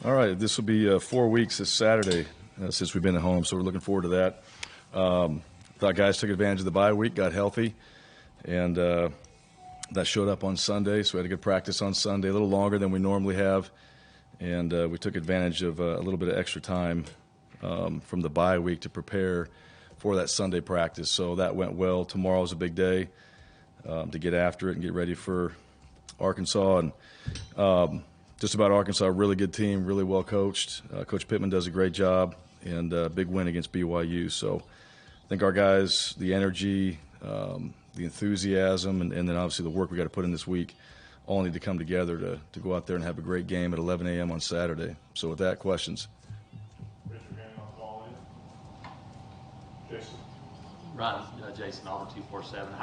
All right, this will be 4 weeks this Saturday since we've been at home, so we're looking forward to that. Thought guys took advantage of the bye week, got healthy, and that showed up on Sunday, so we had a good practice on Sunday, a little longer than we normally have, and we took advantage of a little bit of extra time from the bye week to prepare for that Sunday practice, so that went well. Tomorrow's a big day to get after it and get ready for Arkansas. And just about Arkansas, a really good team, really well coached. Coach Pittman does a great job, and big win against BYU. So I think our guys, the energy, the enthusiasm, and then obviously the work we got to put in this week all need to come together to go out there and have a great game at 11 a.m. on Saturday. So with that, questions? Raise your hand on call in. Jason. Ryan, Jason, Auburn 247.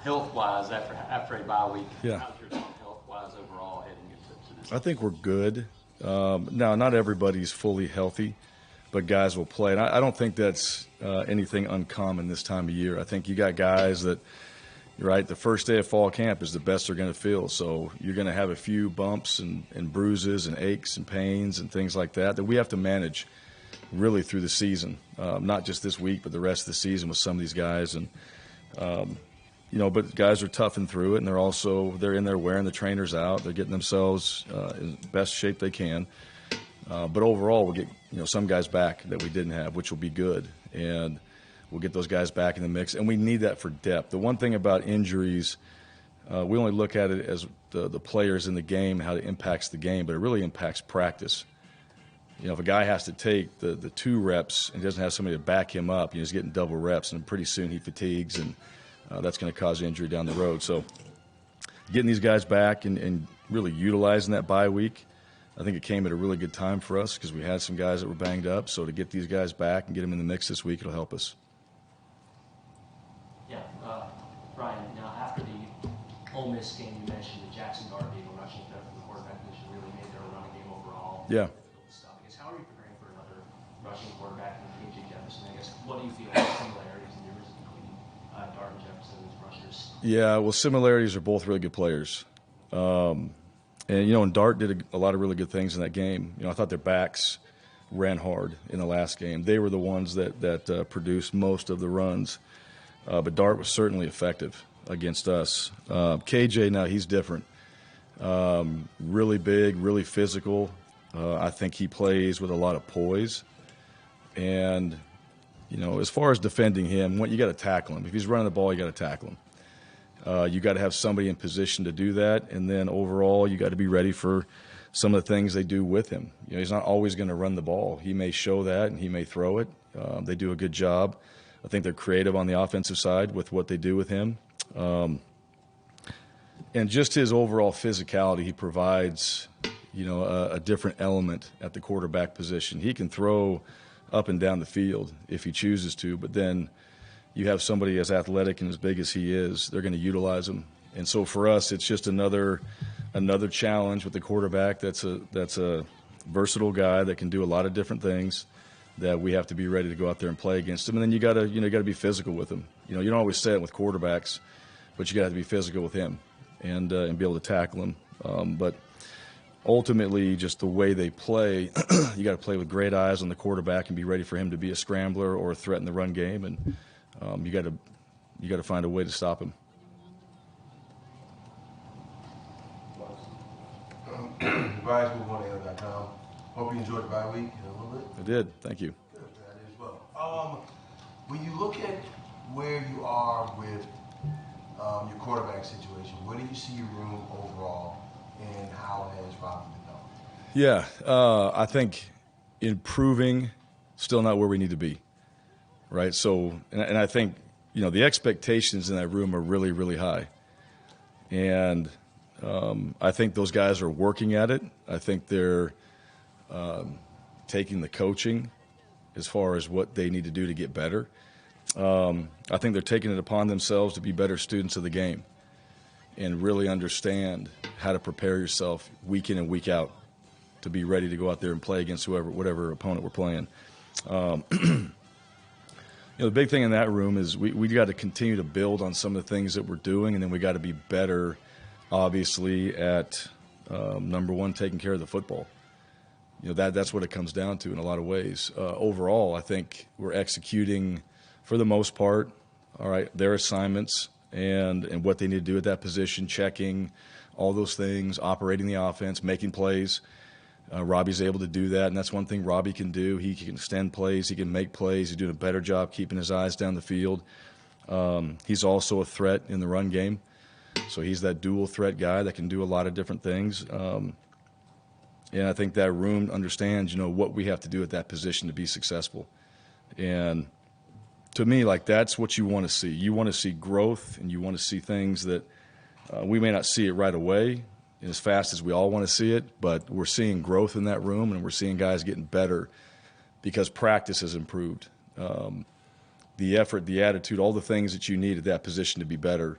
Health-wise, after a bye week, yeah. How's your health-wise overall heading into this? I think we're good. Now, not everybody's fully healthy, but guys will play. And I don't think that's anything uncommon this time of year. I think you got guys that, right, the first day of fall camp is the best they're going to feel. So you're going to have a few bumps and bruises and aches and pains and things like that we have to manage really through the season, not just this week, but the rest of the season with some of these guys. And but guys are toughing through it, and they're in there wearing the trainers out. They're getting themselves in the best shape they can. But overall, we'll get some guys back that we didn't have, which will be good, and we'll get those guys back in the mix. And we need that for depth. The one thing about injuries, we only look at it as the players in the game, how it impacts the game, but it really impacts practice. If a guy has to take the 2 reps and doesn't have somebody to back him up, he's getting double reps, and pretty soon he fatigues, and that's going to cause injury down the road. So getting these guys back and really utilizing that bye week, I think it came at a really good time for us because we had some guys that were banged up. So to get these guys back and get them in the mix this week, it'll help us. Yeah, Bryan, now after the Ole Miss game, you mentioned that Jackson Dart being a rushing threat from the quarterback position really made their running game overall. Yeah. I guess, how are you preparing for another rushing quarterback in KJ Jefferson? I guess, what do you feel are the similarities and differences between Dart and Jefferson as rushers? Yeah, well, similarities are both really good players. And Dart did a lot of really good things in that game. I thought their backs ran hard in the last game. They were the ones that produced most of the runs. But Dart was certainly effective against us. KJ, now he's different. Really big, really physical. I think he plays with a lot of poise. And, as far as defending him, you got to tackle him. If he's running the ball, you got to tackle him. You got to have somebody in position to do that. And then overall, you got to be ready for some of the things they do with him. He's not always going to run the ball. He may show that and he may throw it. They do a good job. I think they're creative on the offensive side with what they do with him. And just his overall physicality, he provides, a different element at the quarterback position. He can throw up and down the field if he chooses to, but then you have somebody as athletic and as big as he is, they're going to utilize him. And so for us, it's just another challenge with the quarterback that's a versatile guy that can do a lot of different things that we have to be ready to go out there and play against him. And then you got to be physical with him. You don't always say it with quarterbacks, but you got to be physical with him and be able to tackle him. But ultimately, just the way they play, you got to play with great eyes on the quarterback and be ready for him to be a scrambler or a threat in the run game. And you got to find a way to stop him. Guys, move on to AL.com. Hope you enjoyed the bye week a little bit. I did. Thank you. Good. I did as well. When you look at where you are with your quarterback situation, where do you see your room overall, and how has Robbie developed? Yeah, I think improving, still not where we need to be. Right. So, and I think, the expectations in that room are really, really high. And I think those guys are working at it. I think they're taking the coaching as far as what they need to do to get better. I think they're taking it upon themselves to be better students of the game and really understand how to prepare yourself week in and week out to be ready to go out there and play against whatever opponent we're playing. The big thing in that room is we got to continue to build on some of the things that we're doing, and then we got to be better, obviously, at number one, taking care of the football. That's what it comes down to in a lot of ways. Overall, I think we're executing for the most part, all right, their assignments and what they need to do at that position, checking, all those things, operating the offense, making plays. Robbie's able to do that, and that's one thing Robbie can do. He can extend plays. He can make plays. He's doing a better job keeping his eyes down the field. He's also a threat in the run game. So he's that dual threat guy that can do a lot of different things. And I think that room understands, what we have to do at that position to be successful. And to me, that's what you want to see. You want to see growth, and you want to see things that we may not see it right away as fast as we all want to see it, but we're seeing growth in that room, and we're seeing guys getting better because practice has improved. The effort, the attitude, all the things that you need at that position to be better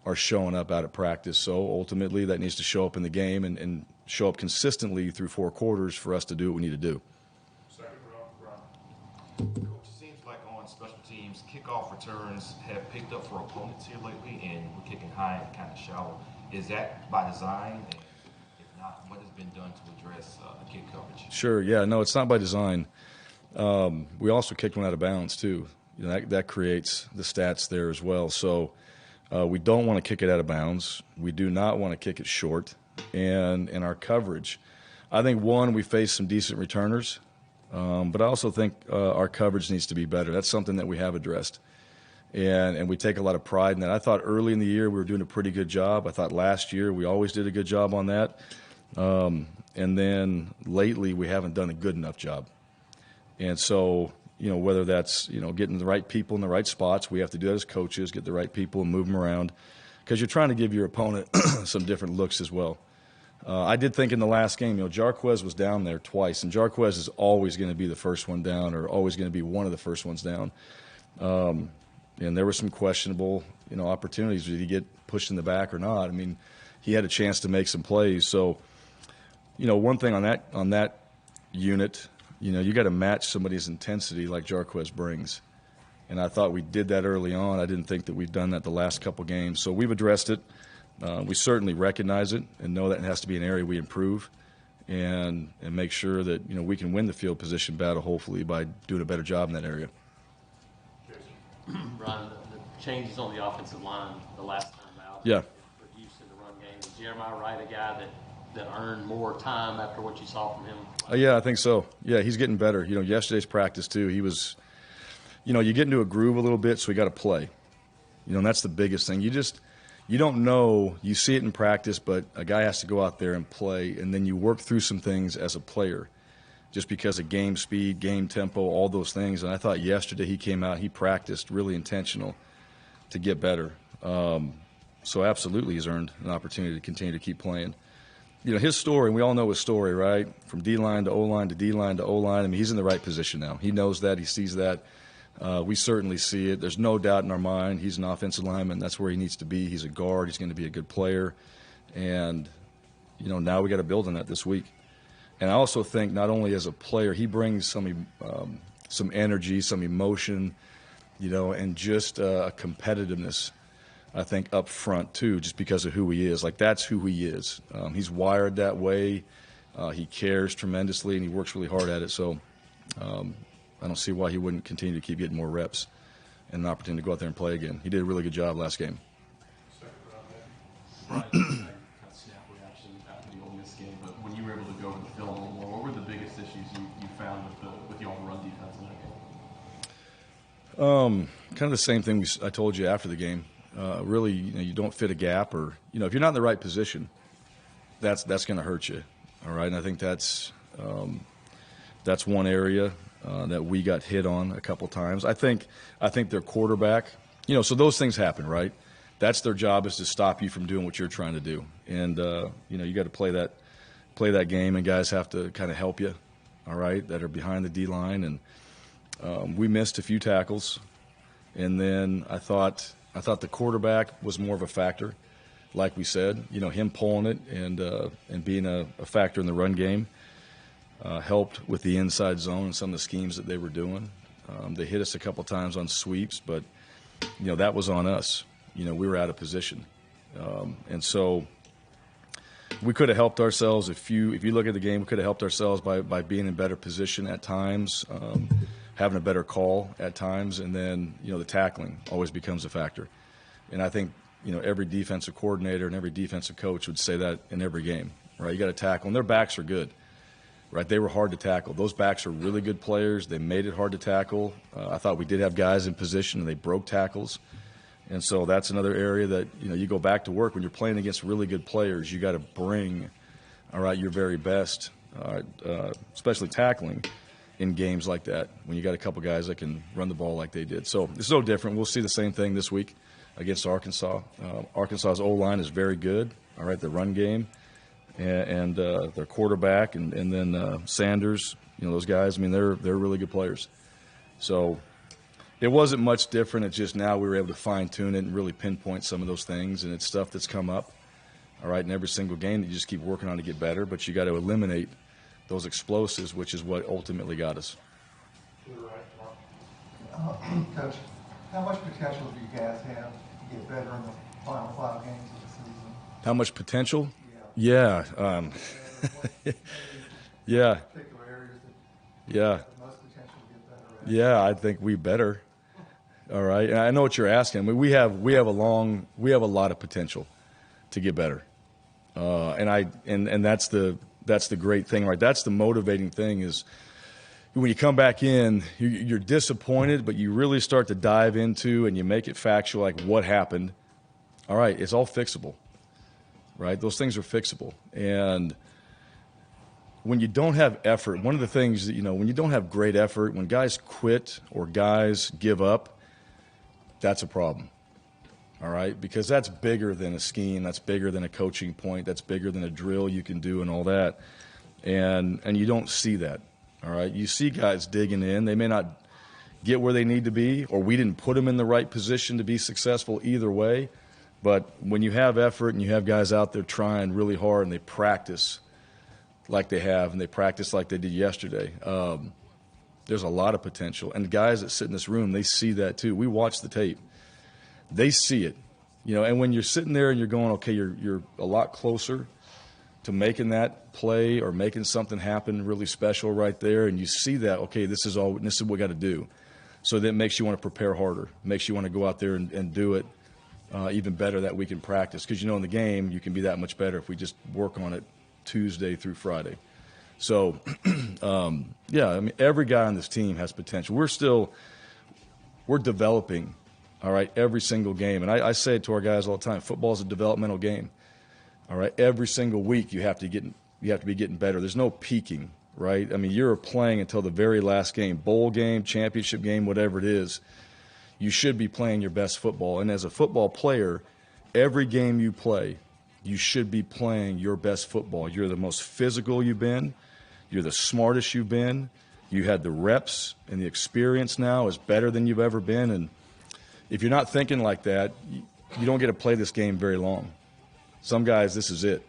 are showing up out at practice. So ultimately that needs to show up in the game and show up consistently through 4 quarters for us to do what we need to do. Second round for Bryan. Coach, it seems like on special teams, kickoff returns have picked up for opponents here lately, and we're kicking high and kind of shallow. Is that by design? And if not, what has been done to address the kick coverage? Sure, yeah. No, it's not by design. We also kicked one out of bounds, too. That creates the stats there as well. So we don't want to kick it out of bounds. We do not want to kick it short. And in our coverage, I think, one, we face some decent returners, but I also think our coverage needs to be better. That's something that we have addressed. And we take a lot of pride in that. I thought early in the year we were doing a pretty good job. I thought last year we always did a good job on that. And then lately we haven't done a good enough job. And so, whether that's, getting the right people in the right spots, we have to do that as coaches, get the right people and move them around, because you're trying to give your opponent some different looks as well. I did think in the last game, Jarquez was down there twice, and Jarquez is always going to be the first one down, or always going to be one of the first ones down. And there were some questionable, opportunities. Did he get pushed in the back or not? I mean, he had a chance to make some plays. So, one thing on that unit, you got to match somebody's intensity like Jarquez brings. And I thought we did that early on. I didn't think that we've done that the last couple games. So we've addressed it. We certainly recognize it and know that it has to be an area we improve and make sure that, we can win the field position battle, hopefully, by doing a better job in that area. Bryan, the changes on the offensive line the last time out. Yeah. Produced in the run game. Is Jeremiah Wright a guy that earned more time after what you saw from him? Yeah, I think so. Yeah, he's getting better. Yesterday's practice, too, he was, you get into a groove a little bit, so we got to play. And that's the biggest thing. You don't know. You see it in practice, but a guy has to go out there and play, and then you work through some things as a player just because of game speed, game tempo, all those things. And I thought yesterday he came out, he practiced really intentional to get better. So absolutely he's earned an opportunity to continue to keep playing. His story, and we all know his story, right? From D-line to O-line to D-line to O-line. I mean, he's in the right position now. He knows that. He sees that. We certainly see it. There's no doubt in our mind he's an offensive lineman. That's where he needs to be. He's a guard. He's going to be a good player. And, now we got to build on that this week. And I also think not only as a player, he brings some energy, some emotion, and just a competitiveness, I think, up front, too, just because of who he is. That's who he is. He's wired that way. He cares tremendously, and he works really hard at it. So I don't see why he wouldn't continue to keep getting more reps and an opportunity to go out there and play again. He did a really good job last game. Second round, Bryan, kind of snap reaction after the Ole Miss game, but when you were able to go over the film a little more, what were the biggest issues you found with the Auburn run defense in that game? Kind of the same thing I told you after the game. Really, you don't fit a gap, or if you're not in the right position, that's going to hurt you. All right, and I think that's one area that we got hit on a couple times. I think their quarterback, so those things happen, right? That's their job, is to stop you from doing what you're trying to do, and you got to play that game, and guys have to kind of help you, all right, that are behind the D line, and we missed a few tackles, and then I thought the quarterback was more of a factor, like we said. Him pulling it and being a factor in the run game helped with the inside zone and some of the schemes that they were doing. They hit us a couple times on sweeps, but that was on us. We were out of position, and so we could have helped ourselves. If you look at the game, we could have helped ourselves by being in better position at times, having a better call at times, and then the tackling always becomes a factor. And I think every defensive coordinator and every defensive coach would say that in every game, right? You got to tackle, and their backs are good, right? They were hard to tackle. Those backs are really good players. They made it hard to tackle. I thought we did have guys in position, and they broke tackles. And so that's another area that, you go back to work. When you're playing against really good players, you got to bring, your very best, especially tackling in games like that when you got a couple guys that can run the ball like they did. So it's no different. We'll see the same thing this week against Arkansas. Arkansas's O-line is very good, the run game, and their quarterback, and then Sanders, those guys, they're really good players. So it wasn't much different. It's just now we were able to fine-tune it and really pinpoint some of those things, and it's stuff that's come up, in every single game that you just keep working on to get better, but you got to eliminate those explosives, which is what ultimately got us. Coach, how much potential do you guys have to get better in the final 5 games of the season? How much potential? Yeah. Yeah. Particular areas that Yeah. have the most potential to get better at? Yeah, I think we better. All right. And I know what you're asking. We have a lot of potential to get better. And that's the great thing, right? That's the motivating thing is when you come back in, you're disappointed, but you really start to dive into and you make it factual, like what happened. All right, it's all fixable, right? Those things are fixable. And when you don't have effort, one of the things that, when you don't have great effort, when guys quit or guys give up, that's a problem. All right, because that's bigger than a scheme, that's bigger than a coaching point, that's bigger than a drill you can do and all that. And you don't see that. All right, you see guys digging in. They may not get where they need to be, or we didn't put them in the right position to be successful either way. But when you have effort and you have guys out there trying really hard and they practice like they have and they practice like they did yesterday, there's a lot of potential. And the guys that sit in this room, they see that too. We watch the tape. They see it. And when you're sitting there and you're going, okay, you're a lot closer to making that play or making something happen really special right there, and you see that, okay, this is what we got to do. So that makes you want to prepare harder, makes you want to go out there and do it even better that week in practice. Because in the game, you can be that much better if we just work on it Tuesday through Friday. So, yeah, every guy on this team has potential. We're developing, all right, every single game. And I say it to our guys all the time, football is a developmental game. All right, every single week you have to be getting better. There's no peaking, right? You're playing until the very last game, bowl game, championship game, whatever it is. You should be playing your best football. And as a football player, every game you play, you should be playing your best football. You're the most physical you've been. You're the smartest you've been. You had the reps, and the experience now is better than you've ever been. And if you're not thinking like that, you don't get to play this game very long. Some guys, this is it.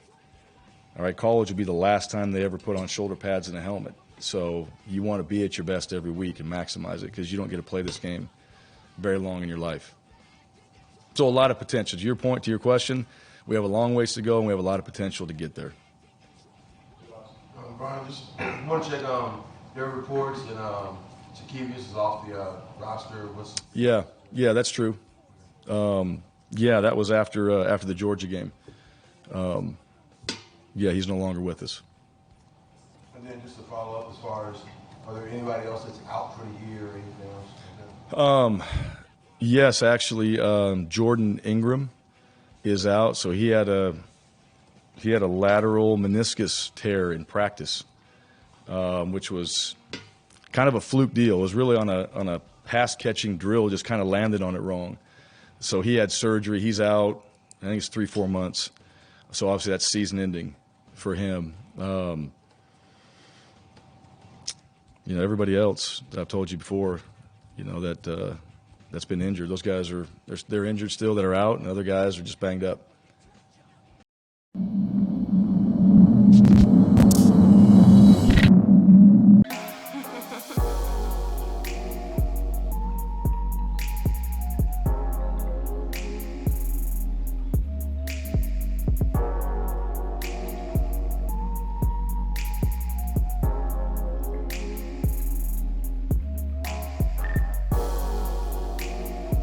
All right, college will be the last time they ever put on shoulder pads and a helmet. So you want to be at your best every week and maximize it because you don't get to play this game very long in your life. So a lot of potential. To your point, to your question, we have a long ways to go, and we have a lot of potential to get there. Bryan, just want to check their reports, and Shaquille is off the roster. Yeah, that's true. Yeah, that was after the Georgia game. Yeah, he's no longer with us. And then just to follow up, as far as, are there anybody else that's out for the year or anything else? Yes, actually, Jordan Ingram is out. So he had a lateral meniscus tear in practice, which was kind of a fluke deal. It was really on a pass catching drill, just kind of landed on it wrong. So he had surgery. He's out. I think it's 3-4 months. So obviously that's season ending for him. Everybody else that I've told you before, that's been injured. Those guys they're injured still that are out, and other guys are just banged up.